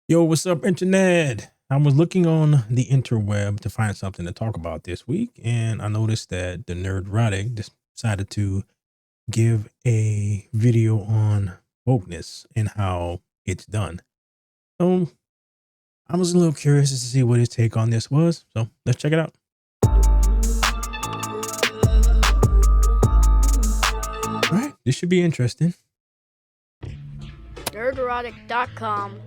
Yo, what's up, internet? I was looking on the interweb to find something to talk about this week, and I noticed that the Nerdrotic decided to give a video on wokeness and how it's done. So I was a little curious to see what his take on this was. So let's check it out. All right, this should be interesting. Nerderotic.com.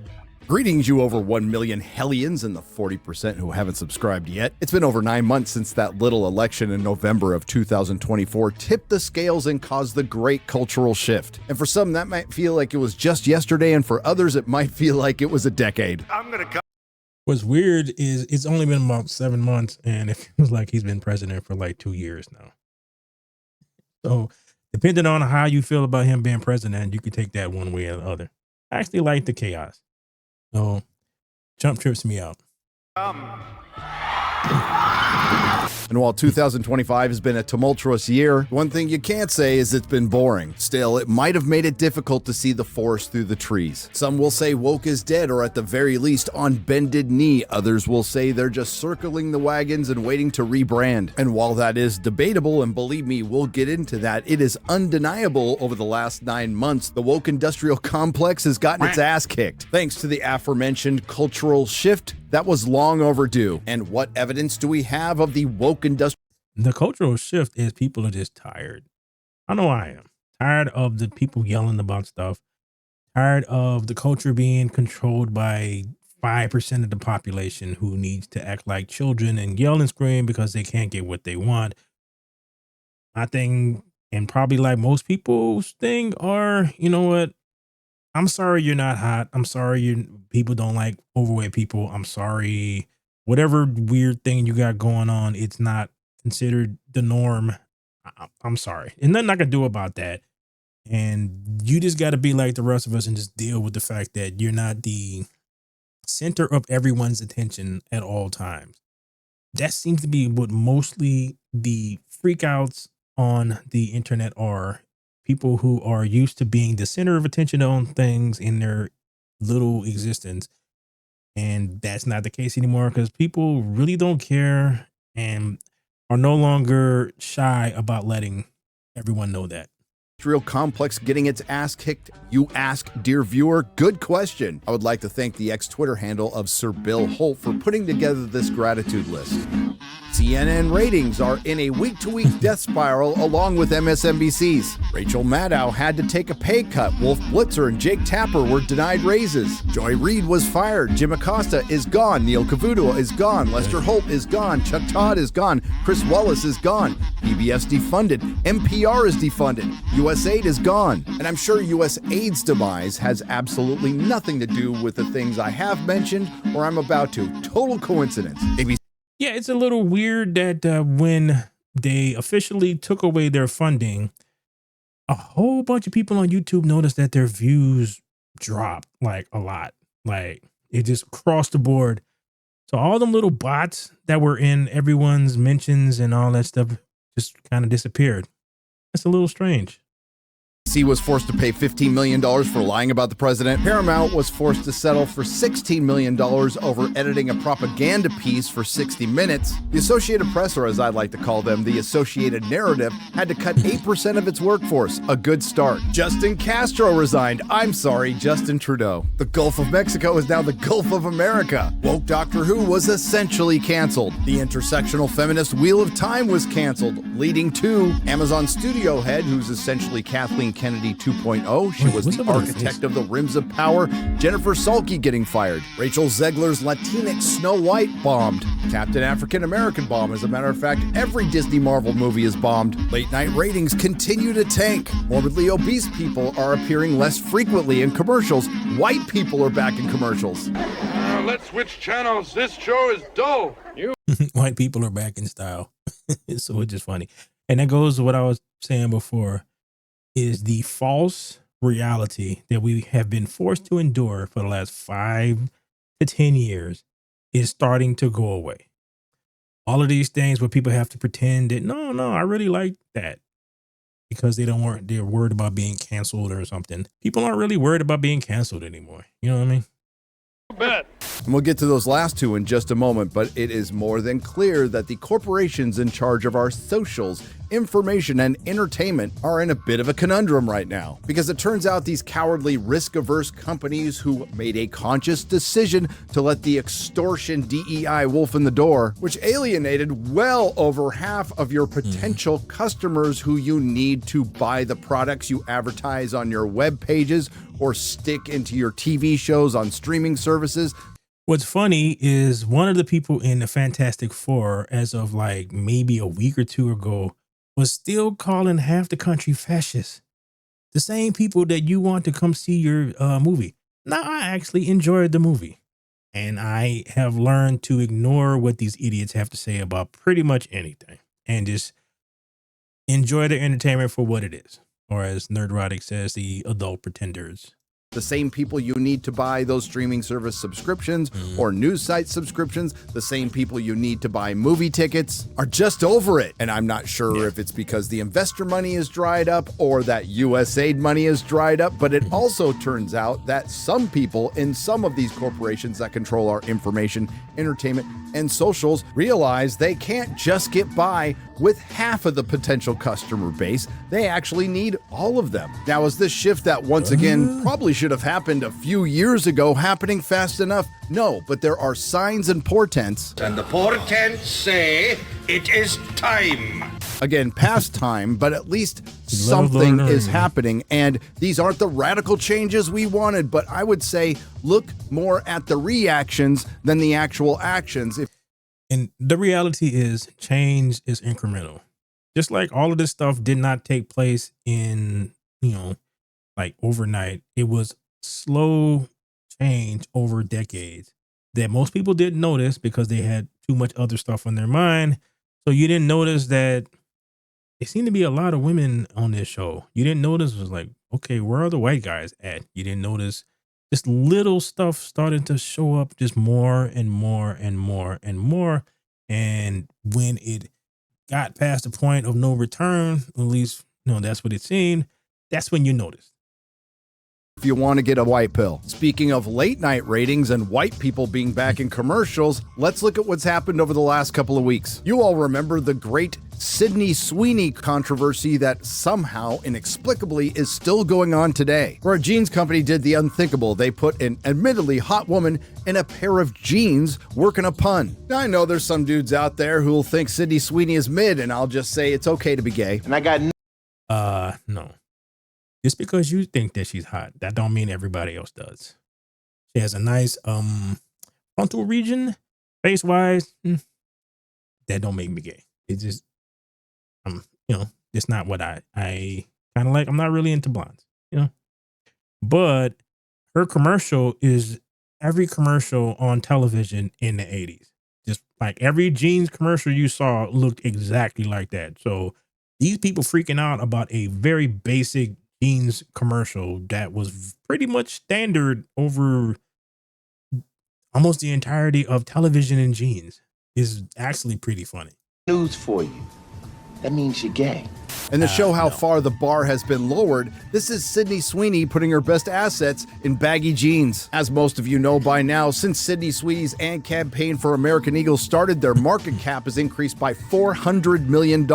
Greetings, you over 1 million hellions and the 40% who haven't subscribed yet. It's been over 9 months since that little election in November of 2024 tipped the scales and caused the great cultural shift. And for some, that might feel like it was just yesterday, and for others, it might feel like it was a decade. What's weird is it's only been about 7 months, and it feels like he's been president for like 2 years now. So depending on how you feel about him being president, you can take that one way or the other. I actually like the chaos. So Trump trips me out. And while 2025 has been a tumultuous year, one thing you can't say is it's been boring. Still, it might have made it difficult to see the forest through the trees. Some will say woke is dead, or at the very least on bended knee. Others will say they're just circling the wagons and waiting to rebrand. And while that is debatable, and believe me, we'll get into that, it is undeniable over the last 9 months, the woke industrial complex has gotten its ass kicked. Thanks to the aforementioned cultural shift that was long overdue. And what evidence do we have of the woke industrial? The cultural shift is people are just tired. I know I am. Tired of the people yelling about stuff. Tired of the culture being controlled by 5% of the population who needs to act like children and yell and scream because they can't get what they want. My thing, and probably like most people's thing, are, you know what? I'm sorry you're not hot. I'm sorry people don't like overweight people. I'm sorry. Whatever weird thing you got going on, it's not considered the norm. I'm sorry. And nothing I can do about that. And you just got to be like the rest of us and just deal with the fact that you're not the center of everyone's attention at all times. That seems to be what mostly the freakouts on the internet are. People who are used to being the center of attention on things in their little existence. And that's not the case anymore because people really don't care and are no longer shy about letting everyone know that. Industrial complex getting its ass kicked? You ask, dear viewer, good question. I would like to thank the ex-Twitter handle of Sir Bill Holt for putting together this gratitude list. CNN ratings are in a week-to-week death spiral along with MSNBC's. Rachel Maddow had to take a pay cut. Wolf Blitzer and Jake Tapper were denied raises. Joy Reid was fired. Jim Acosta is gone. Neil Cavuto is gone. Lester Holt is gone. Chuck Todd is gone. Chris Wallace is gone. PBS defunded. NPR is defunded. USAID is gone. And I'm sure USAID's demise has absolutely nothing to do with the things I have mentioned or I'm about to. Total coincidence. Yeah, it's a little weird that when they officially took away their funding, a whole bunch of people on YouTube noticed that their views dropped like a lot. Like it just crossed the board. So all them little bots that were in everyone's mentions and all that stuff just kind of disappeared. That's a little strange. ABC was forced to pay $15 million for lying about the president. Paramount was forced to settle for $16 million over editing a propaganda piece for 60 Minutes. The Associated Press, or as I like to call them, the Associated Narrative, had to cut 8% of its workforce. A good start. Justin Castro resigned. I'm sorry, Justin Trudeau. The Gulf of Mexico is now the Gulf of America. Woke Doctor Who was essentially canceled. The intersectional feminist Wheel of Time was canceled, leading to Amazon studio head, who's essentially Kathleen Kennedy 2.0. She was the architect of the Rims of Power. Jennifer Salke getting fired. Rachel Zegler's Latinx Snow White bombed. Captain African American bomb. As a matter of fact, every Disney Marvel movie is bombed. Late night ratings continue to tank. Morbidly obese people are appearing less frequently in commercials. White people are back in commercials. Let's switch channels. This show is dull. White people are back in style. So it's just funny. And that goes to what I was saying before, is the false reality that we have been forced to endure for the last 5 to 10 years is starting to go away. All of these things where people have to pretend that, no, I really like that because they're worried about being canceled or something. People aren't really worried about being canceled anymore. You know what I mean? Bet. And we'll get to those last two in just a moment, but it is more than clear that the corporations in charge of our socials, information, and entertainment are in a bit of a conundrum right now. Because it turns out these cowardly, risk-averse companies who made a conscious decision to let the extortion DEI wolf in the door, which alienated well over half of your potential customers who you need to buy the products you advertise on your web pages or stick into your TV shows on streaming services. What's funny is one of the people in the Fantastic Four, as of like maybe a week or two ago, was still calling half the country fascists. The same people that you want to come see your movie. Now, I actually enjoyed the movie, and I have learned to ignore what these idiots have to say about pretty much anything and just enjoy the entertainment for what it is. Or as Nerdrotic says, the adult pretenders. The same people you need to buy those streaming service subscriptions or news site subscriptions, the same people you need to buy movie tickets, are just over it. And I'm not sure if it's because the investor money is dried up or that USAID money is dried up, but it also turns out that some people in some of these corporations that control our information, entertainment, and socials realize they can't just get by with half of the potential customer base. They actually need all of them. Now, is this shift that once again probably should have happened a few years ago happening fast enough? No, but there are signs and portents. And the portents say it is time. Again, past time, but at least something is happening. And these aren't the radical changes we wanted, but I would say look more at the reactions than the actual actions. And the reality is change is incremental. Just like all of this stuff did not take place in, like overnight. It was slow change over decades that most people didn't notice because they had too much other stuff on their mind. So you didn't notice that it seemed to be a lot of women on this show. You didn't notice it was like, okay, where are the white guys at? You didn't notice just little stuff started to show up just more and more and more and more. And when it got past the point of no return, at least, that's what it seemed. That's when you noticed. If you want to get a white pill. Speaking of late night ratings and white people being back in commercials, let's look at what's happened over the last couple of weeks. You all remember the great Sydney Sweeney controversy that somehow inexplicably is still going on today, where a jeans company did the unthinkable. They put an admittedly hot woman in a pair of jeans working a pun. Now, I know there's some dudes out there who will think Sydney Sweeney is mid, and I'll just say it's okay to be gay. And I got no. Just because you think that she's hot, that don't mean everybody else does. She has a nice frontal region, face wise. That don't make me gay. It's just it's not what I kind of like. I'm not really into blondes, But her commercial is every commercial on television in the 80s. Just like every jeans commercial you saw looked exactly like that. So these people freaking out about a very basic jeans commercial that was pretty much standard over almost the entirety of television and jeans is actually pretty funny. news for you. That means you're gay. And to show how far the bar has been lowered, this is Sydney Sweeney putting her best assets in baggy jeans. As most of you know by now, since Sydney Sweeney's ad campaign for American Eagle started, their market cap has increased by $400 million,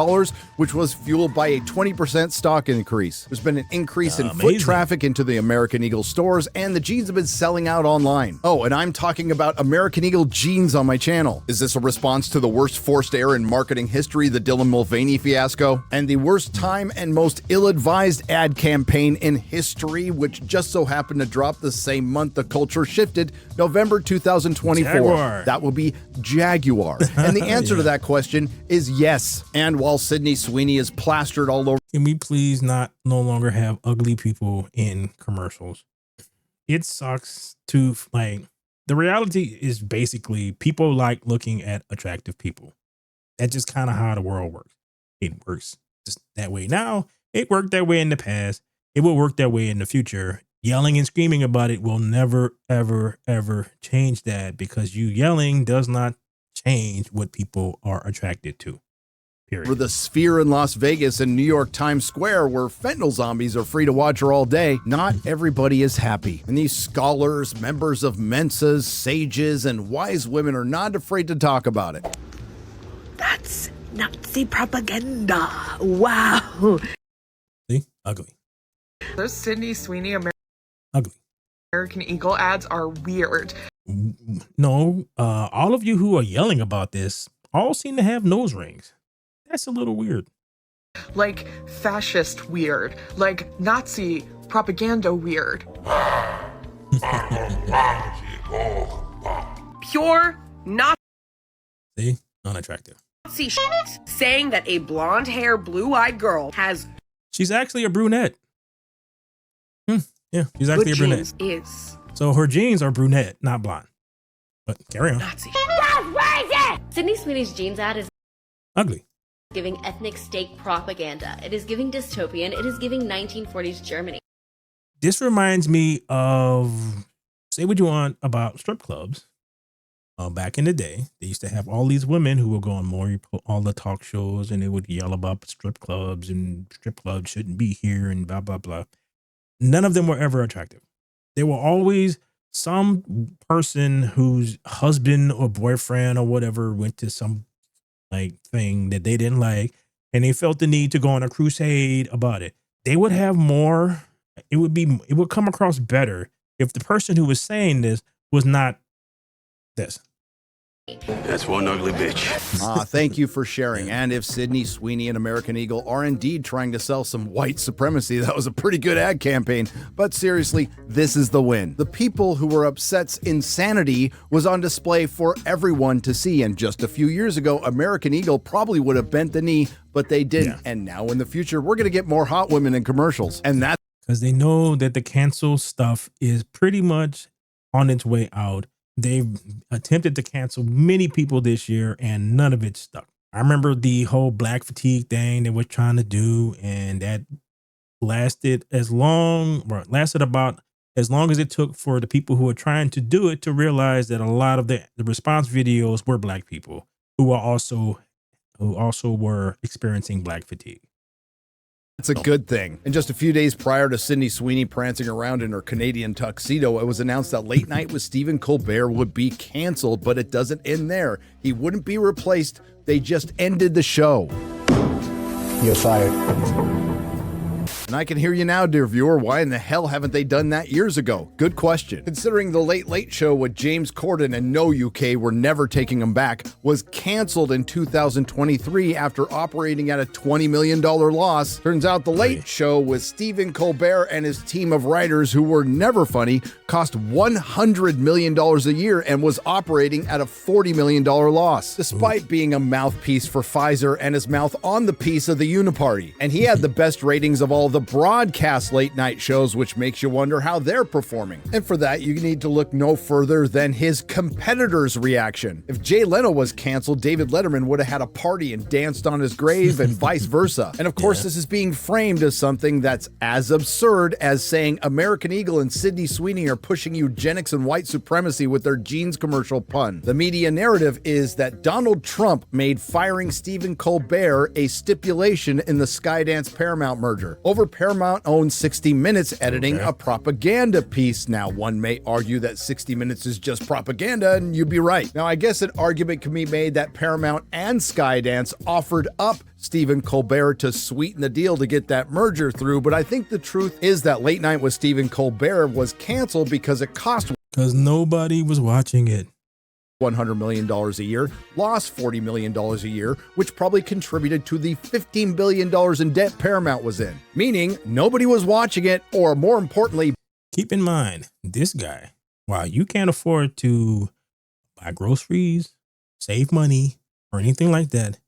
which was fueled by a 20% stock increase. There's been an increase in foot traffic into the American Eagle stores, and the jeans have been selling out online. Oh, and I'm talking about American Eagle jeans on my channel. Is this a response to the worst forced error in marketing history, the Dylan Mulvaney fiasco? And the worst time and most ill-advised ad campaign in history, which just so happened to drop the same month the culture shifted, November 2024. Jaguar. That will be Jaguar. And the answer to that question is yes. And while Sydney Sweeney is plastered all over, can we please no longer have ugly people in commercials? It sucks to, the reality is basically people like looking at attractive people. That's just kind of how the world works. It works just that way now. It worked that way in the past. It will work that way in the future. Yelling and screaming about it will never, ever, ever change that, because you yelling does not change what people are attracted to. period. For the Sphere in Las Vegas and New York Times Square, where fentanyl zombies are free to watch her all day, not everybody is happy. And these scholars, members of Mensas, sages, and wise women are not afraid to talk about it. That's Nazi propaganda. Wow. See? Ugly. Those Sydney Sweeney Ugly. American Eagle ads are weird. No, all of you who are yelling about this all seem to have nose rings. That's a little weird. Like fascist weird. Like Nazi propaganda weird. Pure Nazi See? Unattractive. shit saying that a blonde hair, blue-eyed girl has She's actually a brunette. Yeah, she's actually good a brunette. genes is So her genes are brunette, not blonde. But carry on. Nazi. Sydney Sweeney's jeans ad is Ugly. giving ethnic state propaganda. It is giving dystopian. It is giving 1940s Germany. This reminds me of, say what you want about strip clubs. Back in the day, they used to have all these women who would go on all the talk shows, and they would yell about strip clubs and strip clubs shouldn't be here and blah, blah, blah. None of them were ever attractive. They were always some person whose husband or boyfriend or whatever went to some like thing that they didn't like, and they felt the need to go on a crusade about it. They would have more. It would come across better if the person who was saying this was not this. That's one ugly bitch. Thank you for sharing. And if Sydney Sweeney and American Eagle are indeed trying to sell some white supremacy, that was a pretty good ad campaign. But seriously, this is the win. The people who were upset's insanity was on display for everyone to see. And just a few years ago, American Eagle probably would have bent the knee, but they didn't. Yeah. And now in the future, we're going to get more hot women in commercials. And that's Because they know that the cancel stuff is pretty much on its way out. They've attempted to cancel many people this year, and none of it stuck. I remember the whole black fatigue thing they were trying to do, and that lasted about as long as it took for the people who were trying to do it to realize that a lot of the response videos were black people who also were experiencing black fatigue. It's a good thing. And just a few days prior to Sydney Sweeney prancing around in her Canadian tuxedo, it was announced that Late Night with Stephen Colbert would be canceled, but it doesn't end there. He wouldn't be replaced. They just ended the show. You're fired. And I can hear you now, dear viewer. Why in the hell haven't they done that years ago? Good question. Considering the Late Late Show with James Corden and No UK Were Never Taking Him Back was canceled in 2023 after operating at a $20 million loss. Turns out the Late Show with Stephen Colbert and his team of writers who were never funny cost $100 million a year and was operating at a $40 million loss, despite being a mouthpiece for Pfizer and his mouth on the piece of the Uniparty. And he had the best ratings of all the broadcast late night shows, which makes you wonder how they're performing. And for that, you need to look no further than his competitors' reaction. If Jay Leno was canceled, David Letterman would have had a party and danced on his grave and vice versa. And of course, this is being framed as something that's as absurd as saying American Eagle and Sydney Sweeney are pushing eugenics and white supremacy with their jeans commercial pun. The media narrative is that Donald Trump made firing Stephen Colbert a stipulation in the Skydance Paramount merger. Over Paramount owns 60 Minutes editing a propaganda piece. Now, one may argue that 60 Minutes is just propaganda, and you'd be right. Now, I guess an argument can be made that Paramount and Skydance offered up Stephen Colbert to sweeten the deal to get that merger through, but I think the truth is that Late Night with Stephen Colbert was canceled because it cost nobody was watching it. $100 million a year, lost $40 million a year, which probably contributed to the $15 billion in debt Paramount was in. Meaning, nobody was watching it, or more importantly, keep in mind, this guy, while you can't afford to buy groceries, save money, or anything like that,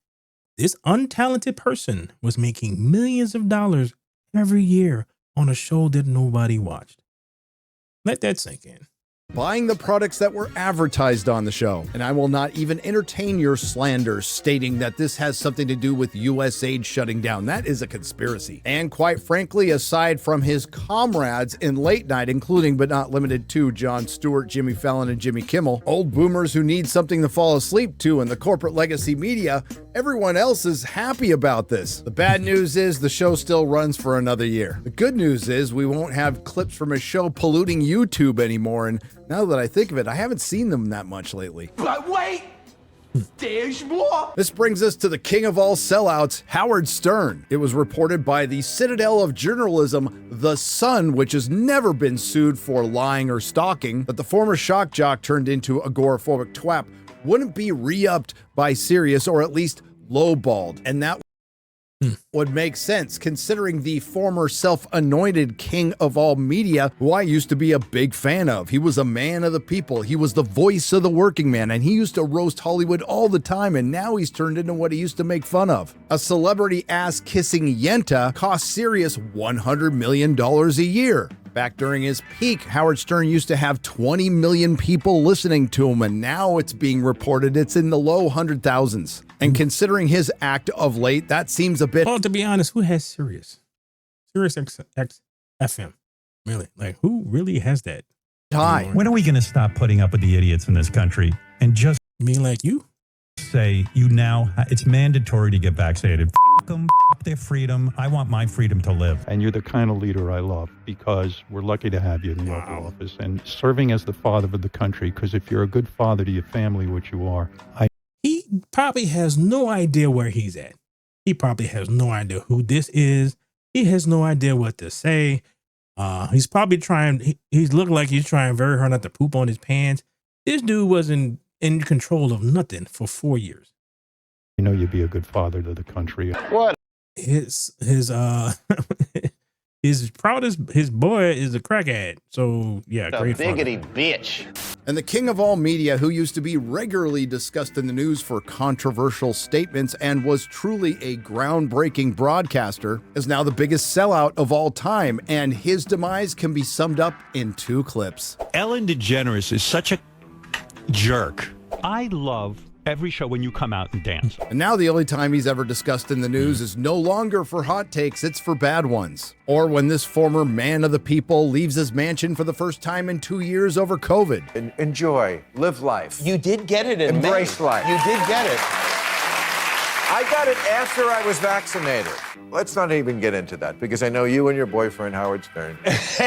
this untalented person was making millions of dollars every year on a show that nobody watched. Let that sink in. buying the products that were advertised on the show. And I will not even entertain your slanders stating that this has something to do with USAID shutting down. That is a conspiracy. And quite frankly, aside from his comrades in late night, including but not limited to Jon Stewart, Jimmy Fallon, and Jimmy Kimmel, old boomers who need something to fall asleep to in the corporate legacy media, everyone else is happy about this. The bad news is the show still runs for another year. The good news is we won't have clips from his show polluting YouTube anymore, and now that I think of it, I haven't seen them that much lately. But wait! There's more! This brings us to the king of all sellouts, Howard Stern. It was reported by the citadel of journalism, The Sun, which has never been sued for lying or stalking, that the former shock jock turned into agoraphobic twat wouldn't be re-upped by Sirius, or at least lowballed. And that would make sense considering the former self-anointed king of all media, who I used to be a big fan of. He was a man of the people. He was the voice of the working man, and he used to roast Hollywood all the time, and now he's turned into what he used to make fun of. A celebrity ass-kissing Yenta cost Sirius $100 million a year. Back during his peak, Howard Stern used to have 20 million people listening to him, and now it's being reported it's in the low 100,000s. And considering his act of late, that seems a bit... Well, to be honest, who has Sirius? Sirius X FM. Really? Like, who really has that? high. When are we going to stop putting up with the idiots in this country and just... You mean like you? Say you now, it's mandatory to get vaccinated. F them, f their freedom. I want my freedom to live. And you're the kind of leader I love, because we're lucky to have you in the Oval Office and serving as the father of the country. Because if you're a good father to your family, which you are, he probably has no idea where he's at. He probably has no idea who this is. He has no idea what to say. He's probably trying. He's looking like he's trying very hard not to poop on his pants. This dude wasn't in control of nothing for 4 years. you know you'd be a good father to the country. What? His his boy is a crackhead. So yeah, A great biggity father. bitch. And the king of all media, who used to be regularly discussed in the news for controversial statements and was truly a groundbreaking broadcaster, is now the biggest sellout of all time, and his demise can be summed up in 2 clips. Ellen DeGeneres is such a jerk. I love every show when you come out and dance. And now the only time he's ever discussed in the news is no longer for hot takes, it's for bad ones. Or when this former man of the people leaves his mansion for the first time in 2 years over COVID. Enjoy. Live life. You did get it in Embrace May. life. You did get it. I got it after I was vaccinated. Let's not even get into that, because I know you and your boyfriend, Howard Stern,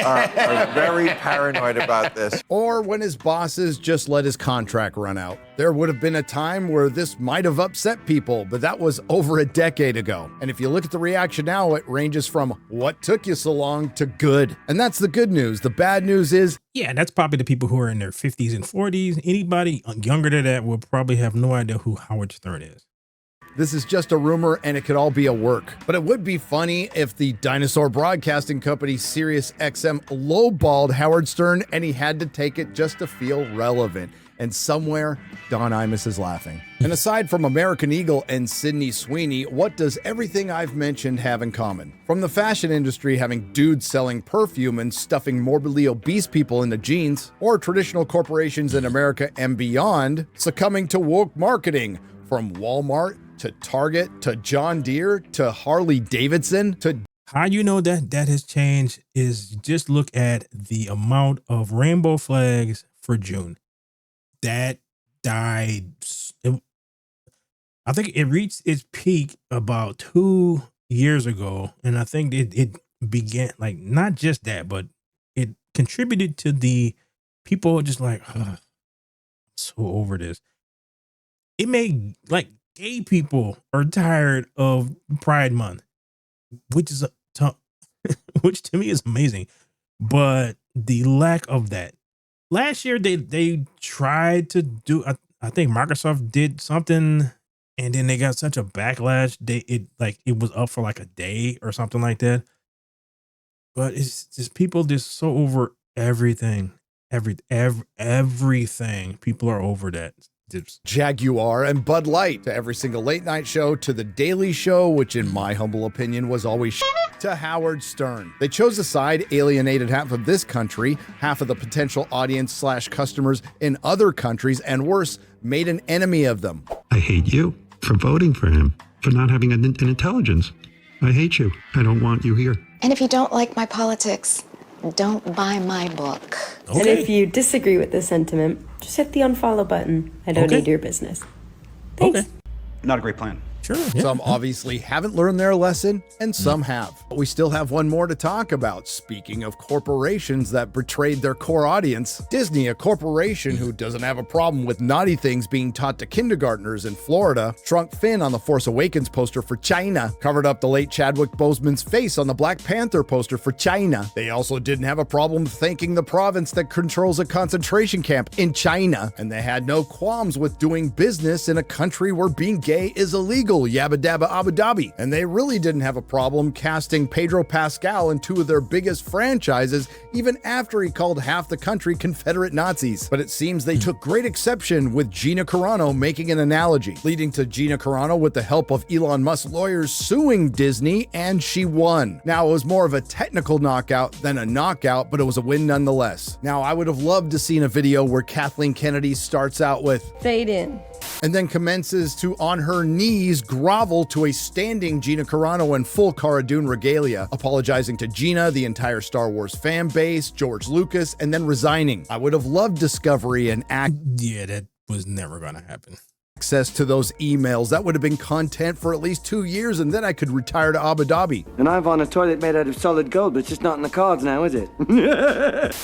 are very paranoid about this. Or when his bosses just let his contract run out. There would have been a time where this might have upset people, but that was over a decade ago. And if you look at the reaction now, it ranges from what took you so long to good. And that's the good news. The bad news is, Yeah, that's probably the people who are in their 50s and 40s. Anybody younger than that will probably have no idea who Howard Stern is. this is just a rumor and it could all be a work. But it would be funny if the dinosaur broadcasting company Sirius XM lowballed Howard Stern and he had to take it just to feel relevant. And somewhere, Don Imus is laughing. And aside from American Eagle and Sydney Sweeney, what does everything I've mentioned have in common? From the fashion industry having dudes selling perfume and stuffing morbidly obese people into jeans, or traditional corporations in America and beyond succumbing to woke marketing, from Walmart to Target to John Deere to Harley Davidson to... How you know that has changed is just look at the amount of rainbow flags for June. That died. I think it reached its peak about 2 years ago. And I think it began, like, not just that, but it contributed to the people just like, I'm so over this. It made, like, gay people are tired of Pride Month, which is which to me is amazing. But the lack of that. Last year they tried to do, I think Microsoft did something, and then they got such a backlash. It was up for like a day or something like that. But it's just people just so over everything. Everything. People are over that. Jaguar and Bud Light, to every single late night show, to the Daily Show, which in my humble opinion was always shit. to Howard Stern. They chose a side, alienated half of this country, half of the potential audience/customers in other countries, and worse, made an enemy of them. I hate you for voting for him, for not having an intelligence. I hate you. I don't want you here. And if you don't like my politics, don't buy my book. Okay. And if you disagree with this sentiment, just hit the unfollow button. I don't need your business. Thanks. Okay. Not a great plan. Sure. Yeah. Some obviously haven't learned their lesson, and some have. But we still have one more to talk about. Speaking of corporations that betrayed their core audience, Disney, a corporation who doesn't have a problem with naughty things being taught to kindergartners in Florida, shrunk Finn on the Force Awakens poster for China, covered up the late Chadwick Boseman's face on the Black Panther poster for China. They also didn't have a problem thanking the province that controls a concentration camp in China, and they had no qualms with doing business in a country where being gay is illegal. Yabba dabba Abu Dhabi. And they really didn't have a problem casting Pedro Pascal in 2 of their biggest franchises, even after he called half the country Confederate Nazis. But it seems they took great exception with Gina Corano making an analogy, leading to Gina Corano, with the help of Elon Musk lawyers, suing Disney, and she won. Now, it was more of a technical knockout than a knockout, but it was a win nonetheless. Now, I would have loved to seen a video where Kathleen Kennedy starts out with fade in and then commences to, on her knees, grovel to a standing Gina Carano in full Cara Dune regalia, apologizing to Gina, the entire Star Wars fan base, George Lucas, and then resigning. I would have loved Discovery and Yeah, that was never gonna happen. Access to those emails. That would have been content for at least 2 years, and then I could retire to Abu Dhabi. And I've on a toilet made out of solid gold, but it's just not in the cards now, is it?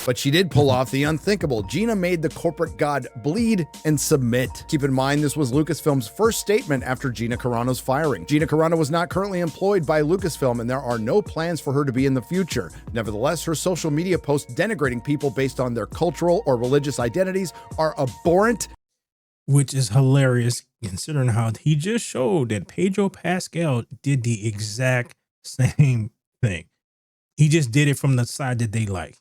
But she did pull off the unthinkable. Gina made the corporate god bleed and submit. Keep in mind, this was Lucasfilm's first statement after Gina Carano's firing. Gina Carano was not currently employed by Lucasfilm, and there are no plans for her to be in the future. Nevertheless, her social media posts denigrating people based on their cultural or religious identities are abhorrent. Which is hilarious, considering how he just showed that Pedro Pascal did the exact same thing. He just did it from the side that they like.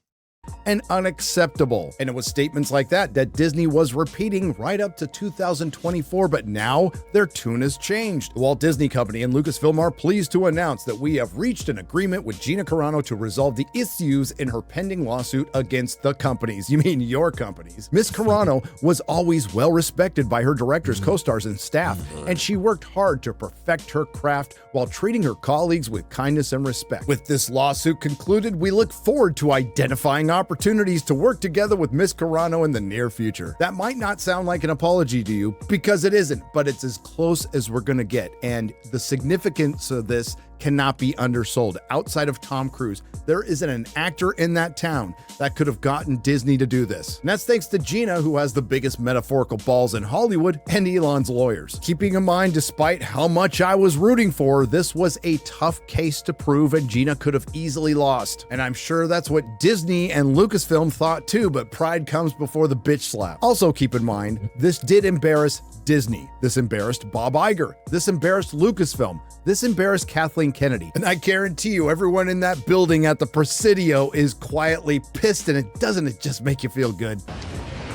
And unacceptable. And it was statements like that Disney was repeating right up to 2024, but now their tune has changed. The Walt Disney Company and Lucasfilm are pleased to announce that we have reached an agreement with Gina Carano to resolve the issues in her pending lawsuit against the companies. You mean your companies. Miss Carano was always well respected by her directors, co-stars, and staff, and she worked hard to perfect her craft while treating her colleagues with kindness and respect. With this lawsuit concluded, we look forward to identifying opportunities to work together with Miss Carano in the near future. That might not sound like an apology to you, because it isn't, but it's as close as we're gonna get, and the significance of this cannot be undersold. Outside of Tom Cruise, there isn't an actor in that town that could have gotten Disney to do this. And that's thanks to Gina, who has the biggest metaphorical balls in Hollywood, and Elon's lawyers. Keeping in mind, despite how much I was rooting for her, this was a tough case to prove, and Gina could have easily lost. And I'm sure that's what Disney and Lucasfilm thought too, but pride comes before the bitch slap. Also keep in mind, this did embarrass Disney. This embarrassed Bob Iger. This embarrassed Lucasfilm. This embarrassed Kathleen Kennedy. And I guarantee you, everyone in that building at the Presidio is quietly pissed, and it just make you feel good.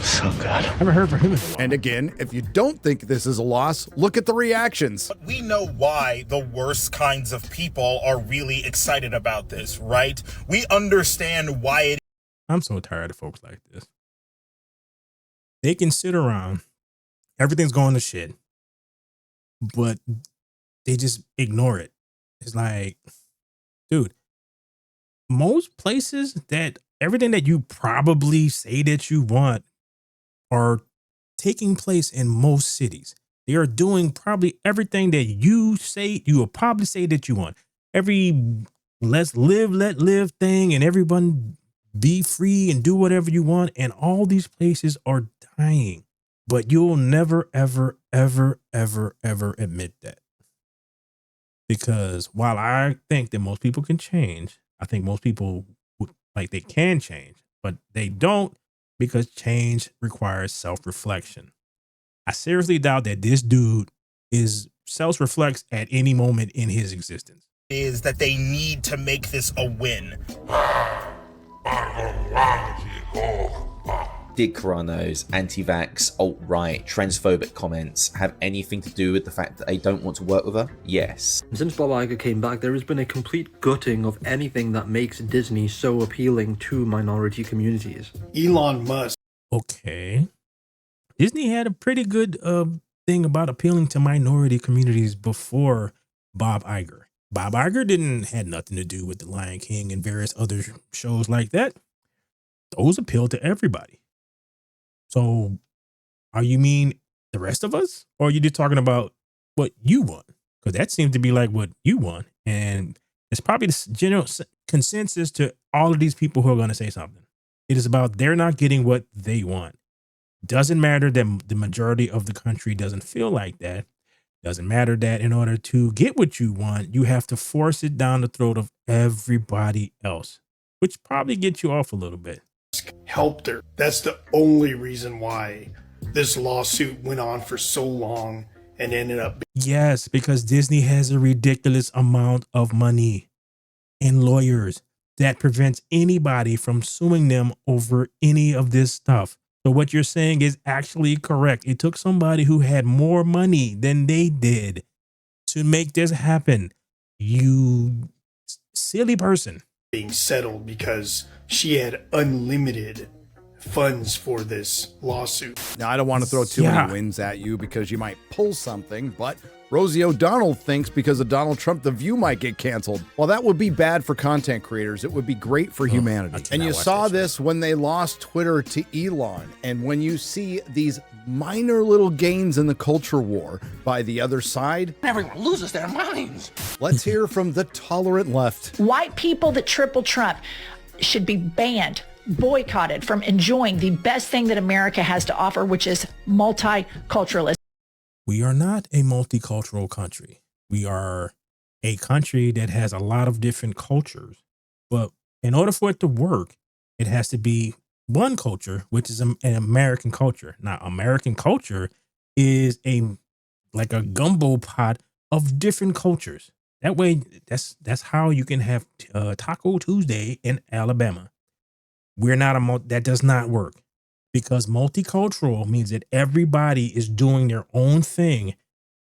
So good. I haven't heard from him in a while. And again, if you don't think this is a loss, look at the reactions. But we know why the worst kinds of people are really excited about this, right? We understand why it. I'm so tired of folks like this. They can sit around, everything's going to shit, but they just ignore it. It's like, dude, most places that everything that you probably say that you want are taking place in most cities. They are doing probably everything that you say, you will probably say that you want. Every let's live, let live thing, and everyone be free and do whatever you want. And all these places are dying, but you'll never, ever, ever, ever, ever admit that. Because while I think that most people can change, I think most people like they can change, but they don't, because change requires self-reflection. I seriously doubt that this dude is self-reflects at any moment in his existence. Is that they need to make this a win. did Corano's anti-vax, alt-right, transphobic comments have anything to do with the fact that they don't want to work with her? Yes. Since Bob Iger came back, there has been a complete gutting of anything that makes Disney so appealing to minority communities. Elon Musk. Okay. Disney had a pretty good thing about appealing to minority communities before Bob Iger. Bob Iger had nothing to do with The Lion King and various other shows like that. Those appeal to everybody. So are you mean the rest of us? Or are you just talking about what you want? Because that seems to be like what you want. And it's probably the general consensus to all of these people who are going to say something. It is about they're not getting what they want. Doesn't matter that the majority of the country doesn't feel like that. Doesn't matter that in order to get what you want, you have to force it down the throat of everybody else, which probably gets you off a little bit. Helped her. That's the only reason why this lawsuit went on for so long and ended up. Yes, because Disney has a ridiculous amount of money and lawyers that prevents anybody from suing them over any of this stuff. So what you're saying is actually correct. It took somebody who had more money than they did to make this happen. You silly person. Being settled because she had unlimited funds for this lawsuit. Now, I don't want to throw too many wins at you because you might pull something, but Rosie O'Donnell thinks because of Donald Trump, The View might get canceled. While that would be bad for content creators, it would be great for humanity. And you saw this when they lost Twitter to Elon. And when you see these minor little gains in the culture war by the other side, everyone loses their minds. Let's hear from the tolerant left. White people that triple Trump should be banned, boycotted from enjoying the best thing that America has to offer, which is multiculturalism. We are not a multicultural country. We are a country that has a lot of different cultures. But in order for it to work, it has to be one culture, which is an American culture. Now, American culture is like a gumbo pot of different cultures. That way, that's how you can have Taco Tuesday in Alabama. We're not that does not work. Because multicultural means that everybody is doing their own thing,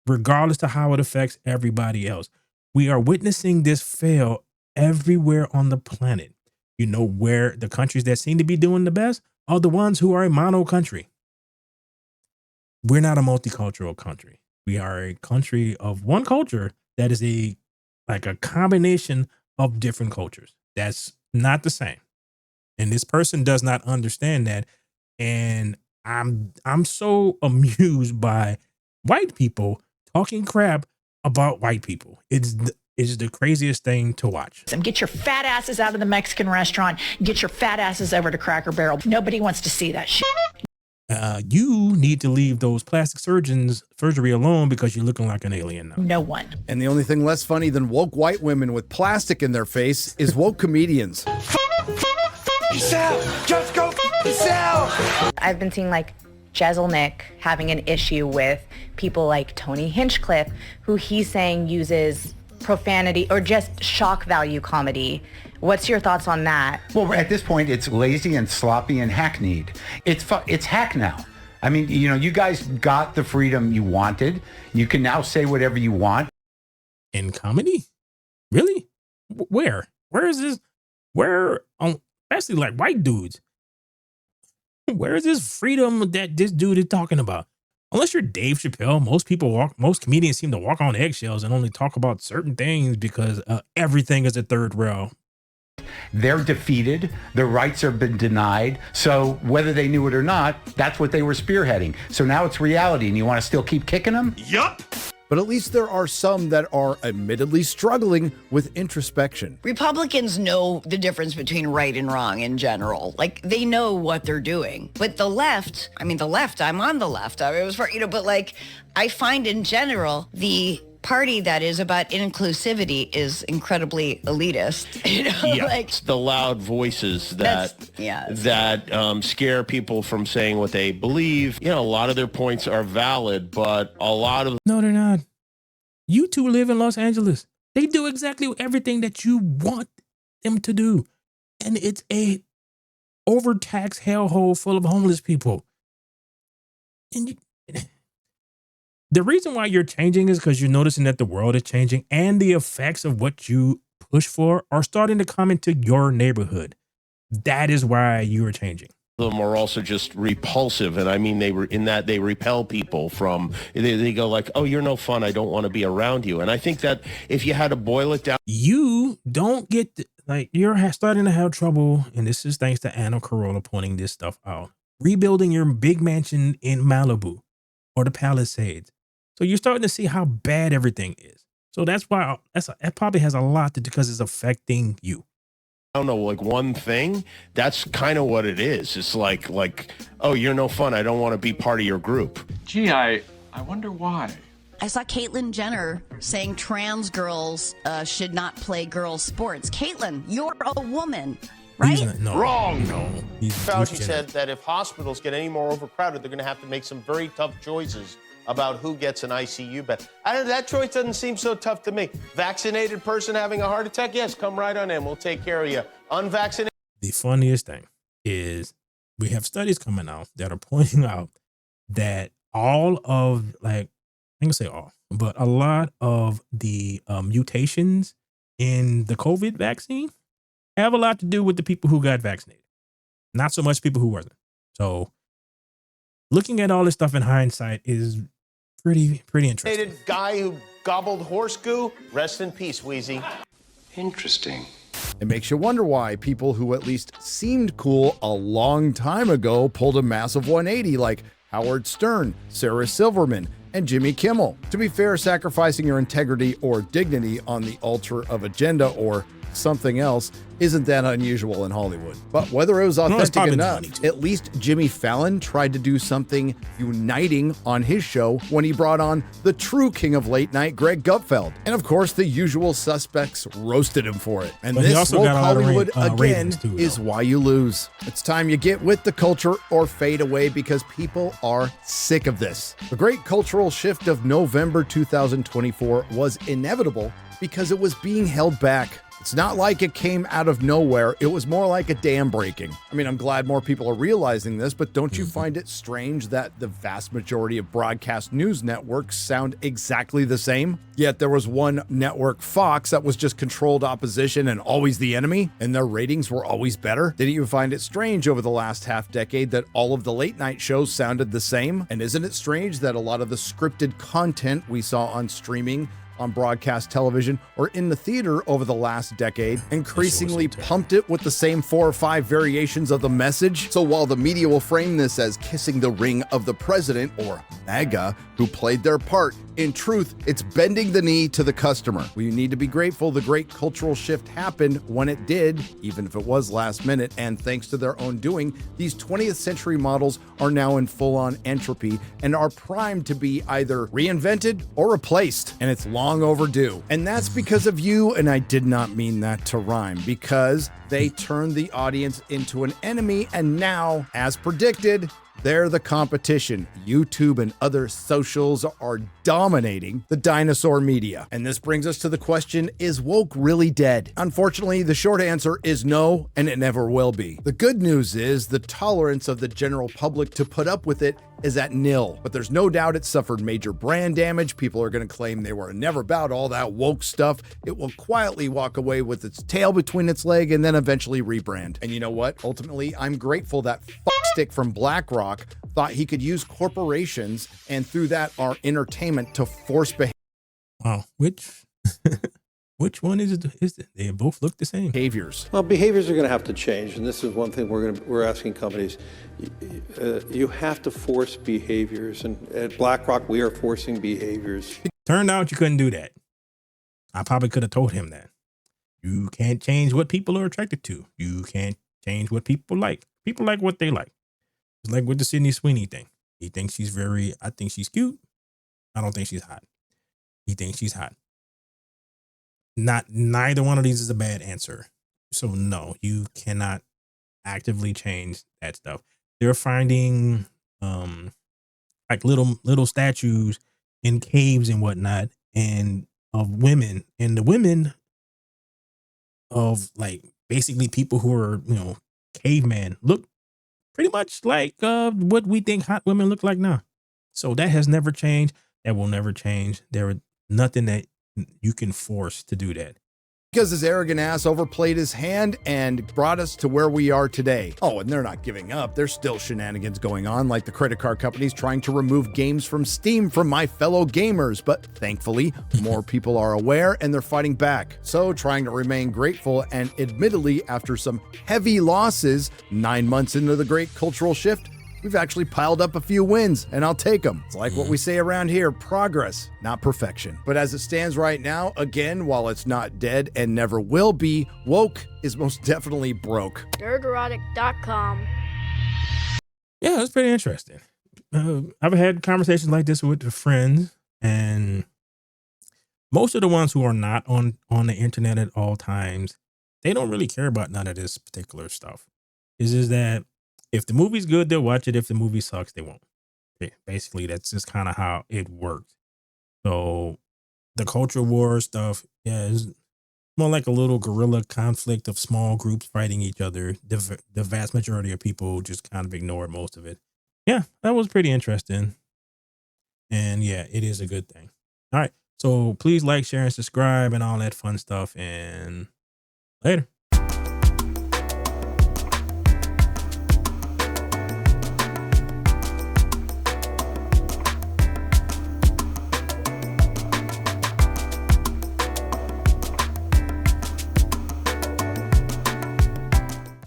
regardless of how it affects everybody else. We are witnessing this fail everywhere on the planet. You know where the countries that seem to be doing the best are the ones who are a mono country. We're not a multicultural country. We are a country of one culture that is like a combination of different cultures. That's not the same. And this person does not understand that. And I'm so amused by white people talking crap about white people. It's the craziest thing to watch. Get your fat asses out of the Mexican restaurant. Get your fat asses over to Cracker Barrel. Nobody wants to see that shit. You need to leave those plastic surgery alone because you're looking like an alien now. No one. And the only thing less funny than woke white women with plastic in their face is woke comedians. Yourself. Just go yourself. I've been seeing like Jezelnik having an issue with people like Tony Hinchcliffe, who he's saying uses profanity or just shock value comedy. What's your thoughts on that? Well, at this point, it's lazy and sloppy and hackneyed. It's hack now. I mean, you know, you guys got the freedom you wanted. You can now say whatever you want. In comedy? Really? Where? Where is this? Where? Especially like white dudes. Where is this freedom that this dude is talking about? Unless you're Dave Chappelle, most comedians seem to walk on eggshells and only talk about certain things because everything is a third rail. They're defeated. Their rights have been denied. So whether they knew it or not, that's what they were spearheading. So now it's reality, and you want to still keep kicking them? Yup. But at least there are some that are admittedly struggling with introspection. Republicans know the difference between right and wrong in general. Like, they know what they're doing. But the left, I'm on the left. But like, I find in general, the party that is about inclusivity is incredibly elitist. You know? Yeah, like, it's the loud voices that scare people from saying what they believe. You know, a lot of their points are valid, but a lot of No, they're not. You two live in Los Angeles. They do exactly everything that you want them to do. And it's a overtaxed hellhole full of homeless people. And the reason why you're changing is because you're noticing that the world is changing and the effects of what you push for are starting to come into your neighborhood. That is why you are changing. Them are also just repulsive, and I mean they were in that they repel people from. They go like, "Oh, you're no fun. I don't want to be around you." And I think that if you had to boil it down, you don't get like you're starting to have trouble, and this is thanks to Gina Corano pointing this stuff out. Rebuilding your big mansion in Malibu or the Palisades, so you're starting to see how bad everything is. So that's why that probably has a lot to do because it's affecting you. I don't know, like one thing, that's kind of what it is. It's like, oh, you're no fun. I don't want to be part of your group. Gee, I wonder why. I saw Caitlyn Jenner saying trans girls should not play girls' sports. Caitlyn, you're a woman, right? Wrong. No. Fauci said that if hospitals get any more overcrowded, they're going to have to make some very tough choices about who gets an ICU bed. That choice doesn't seem so tough to me. Vaccinated person having a heart attack? Yes, come right on in. We'll take care of you. Unvaccinated? The funniest thing is we have studies coming out that are pointing out that all of, like, I'm going to say all, but a lot of the mutations in the COVID vaccine have a lot to do with the people who got vaccinated. Not so much people who wasn't. So looking at all this stuff in hindsight is pretty interesting. Guy who gobbled horse goo? Rest in peace, Wheezy. Interesting. It makes you wonder why people who at least seemed cool a long time ago pulled a massive 180, like Howard Stern, Sarah Silverman, and Jimmy Kimmel. To be fair, sacrificing your integrity or dignity on the altar of agenda or something else isn't that unusual in Hollywood. But whether it was authentic or not, at least Jimmy Fallon tried to do something uniting on his show when he brought on the true king of late night, Greg Gutfeld. And of course, the usual suspects roasted him for it. And But he this also woke got a lot of Hollywood again ratings too, is though. why you lose. It's time you get with the culture or fade away because people are sick of this. The great cultural shift of November 2024 was inevitable because it was being held back. It's not like it came out of nowhere. It was more like a dam breaking. I mean, I'm glad more people are realizing this, but don't you find it strange that the vast majority of broadcast news networks sound exactly the same? Yet there was one network, Fox, that was just controlled opposition and always the enemy, and their ratings were always better. Didn't you find it strange over the last half decade that all of the late night shows sounded the same? And isn't it strange that a lot of the scripted content we saw on streaming, on broadcast television, or in the theater over the last decade, increasingly pumped it with the same 4 or 5 variations of the message? So while the media will frame this as kissing the ring of the president, or MAGA, who played their part, in truth, it's bending the knee to the customer. We need to be grateful the great cultural shift happened when it did, even if it was last minute, and thanks to their own doing, these 20th century models are now in full-on entropy and are primed to be either reinvented or replaced, and it's long overdue. And that's because of you, and I did not mean that to rhyme, because they turned the audience into an enemy, and now, as predicted, they're the competition. YouTube and other socials are dominating the dinosaur media. And this brings us to the question, is woke really dead? Unfortunately, the short answer is no, and it never will be. The good news is the tolerance of the general public to put up with it is at nil, but there's no doubt it suffered major brand damage. People are going to claim they were never about all that woke stuff. It will quietly walk away with its tail between its leg and then eventually rebrand. And you know what? Ultimately, I'm grateful that fuckstick from BlackRock thought he could use corporations and through that our entertainment to force behavior. Wow, which one is it? They both look the same. Behaviors. Well, behaviors are going to have to change, and this is one thing we're asking companies. You have to force behaviors, and at BlackRock we are forcing behaviors. Turned out you couldn't do that. I probably could have told him that. You can't change what people are attracted to. You can't change what people like. People like what they like. It's like with the Sydney Sweeney thing. He thinks I think she's cute. I don't think she's hot. He thinks she's hot. Neither one of these is a bad answer. So no, you cannot actively change that stuff. They're finding like little statues in caves and whatnot, and of women, and the women of like basically people who are, caveman looked pretty much like what we think hot women look like now. So that has never changed. That will never change. There is nothing that you can force to do that. Because his arrogant ass overplayed his hand and brought us to where we are today. Oh, and they're not giving up. There's still shenanigans going on, like the credit card companies trying to remove games from Steam from my fellow gamers. But thankfully, more people are aware and they're fighting back. So trying to remain grateful, and admittedly, after some heavy losses 9 months into the great cultural shift, we've actually piled up a few wins, and I'll take them. It's like what we say around here, progress, not perfection. But as it stands right now, again, while it's not dead and never will be, woke is most definitely broke. Nerderotic.com. Yeah, it's pretty interesting. I've had conversations like this with friends, and most of the ones who are not on the internet at all times, they don't really care about none of this particular stuff. It's just that if the movie's good, they'll watch it. If the movie sucks, they won't. Yeah, basically, that's just kind of how it works. So the culture war stuff, yeah, is more like a little guerrilla conflict of small groups fighting each other. The vast majority of people just kind of ignore most of it. Yeah, that was pretty interesting. And yeah, it is a good thing. All right. So please like, share, and subscribe and all that fun stuff. And later.